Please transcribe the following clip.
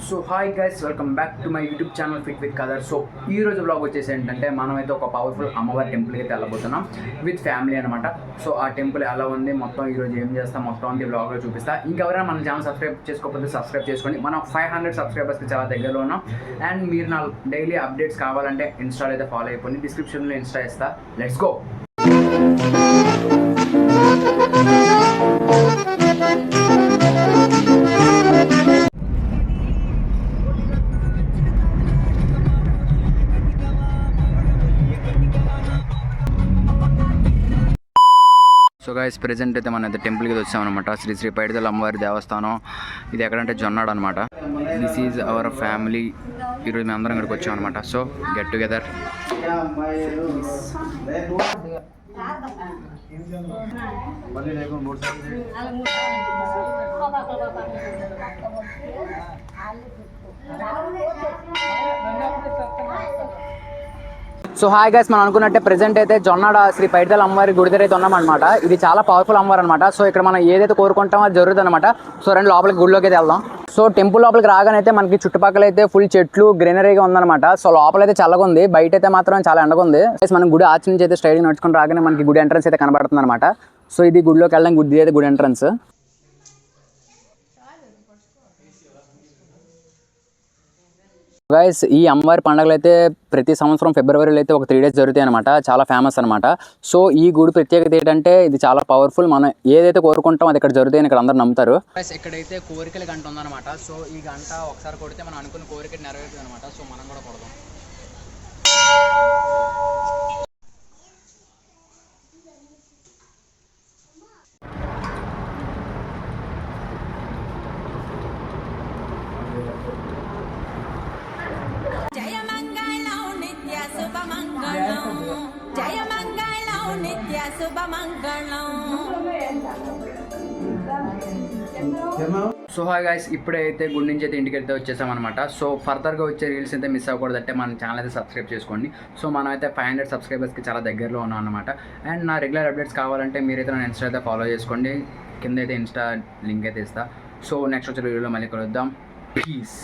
So hi guys, welcome back to my YouTube channel fit with colour. So ఈ రోజు blog వచ్చేసి ఏంటంటే మనమైతే ఒక పవర్ఫుల్ అమ్మవారి టెంపుల్కి అయితే వెళ్ళబోతున్నాం విత్ ఫ్యామిలీ అనమాట. సో ఆ టెంపుల్ ఎలా ఉంది మొత్తం ఈరోజు ఏం చేస్తాం మొత్తం అంతా బ్లాగ్లో చూపిస్తా. ఇంకెవరైనా మన ఛానల్ సబ్స్క్రైబ్ చేసుకోకపోతే సబ్స్క్రైబ్ చేసుకోండి. మనం 500 సబ్స్క్రైబర్స్కి చాలా దగ్గరలో ఉన్నాం. అండ్ మీరు నా డైలీ అప్డేట్స్ కావాలంటే ఇన్స్టాలో అయితే ఫాలో అయిపోయింది. డిస్క్రిప్షన్లో ఇన్స్టా ఇస్తా. Let's go. So guys, present అయితే మనం అయితే టెంపుల్కి వచ్చామన్నమాట. శ్రీ శ్రీ పైడితల్లి అమ్మవారి దేవస్థానం. ఇది ఎక్కడంటే జొన్నాడు అనమాట. This is our family. ఈరోజు మేము అందరం ఇక్కడికి వచ్చామన్నమాట. So get together. So hi guys, మనం అనుకున్నట్టే ప్రెజెంట్ అయితే జొన్నాడ శ్రీ పైడితల్లి అమ్మవారి గుడి దగ్గర అయితే ఉన్నామన్నమాట. ఇది చాలా పవర్ఫుల్ అమ్మవారు అనమాట. సో ఇక్కడ మనం ఏదైతే కోరుకుంటామో అది జరుగుతుంది అనమాట. సో రెండు లోపలికి గుడిలోకి అయితే వెళ్దాం. సో టెంపుల్ లోపలికి రాగానైతే మనకి చుట్టుపక్కల అయితే ఫుల్ చెట్లు గ్రీనరీగా ఉందన్నమాట. సో లోపల అయితే చల్లగా ఉంది, బయట అయితే మాత్రం చాలా ఎండగా ఉంది. మనం గుడి ఆర్చ్ నుంచి అయితే స్ట్రైట్గా నడుచుకుని రాగానే మనకి గుడి ఎంట్రన్స్ అయితే కనబడుతుంది అనమాట. సో ఇది గుడిలోకి వెళ్ళడం గుడి అయితే గుడి ఎంట్రన్స్. గైస్, ఈ అమ్మవారి పండుగలు అయితే ప్రతి సంవత్సరం ఫిబ్రవరిలో అయితే ఒక 3 days జరుగుతాయి అనమాట. చాలా ఫేమస్ అనమాట. సో ఈ గుడి ప్రత్యేకత ఏంటంటే ఇది చాలా పవర్ఫుల్. మనం ఏదైతే కోరుకుంటామో అది ఇక్కడ జరుగుతాయని ఇక్కడ అందరూ నమ్ముతారు. ఇక్కడైతే కోరికల గంట ఉందన్నమాట. సో ఈ గంట ఒకసారి కొడితే మనం అనుకున్న కోరిక నెరవేరుతుంది అనమాట. సో మనం కూడా కొడదాం. సో హాయ్ గైస్, ఇప్పుడైతే గుడి నుంచి అయితే ఇంటికి అయితే వచ్చేసామన్నమాట. సో ఫర్దర్గా వచ్చే రీల్స్ అయితే మిస్ అవ్వకూడదంటే మన ఛానల్ అయితే సబ్స్క్రైబ్ చేసుకోండి. సో మనం అయితే 500 సబ్స్క్రైబర్స్కి చాలా దగ్గరలో ఉన్నాం అనమాట. అండ్ నా రెగ్యులర్ అప్డేట్స్ కావాలంటే మీరైతే నా ఇన్స్టా అయితే ఫాలో చేసుకోండి. కింద అయితే ఇన్స్టా లింక్ అయితే ఇస్తా. సో నెక్స్ట్ వచ్చే వీడియోలో మళ్ళీ కలుద్దాం. పీస్.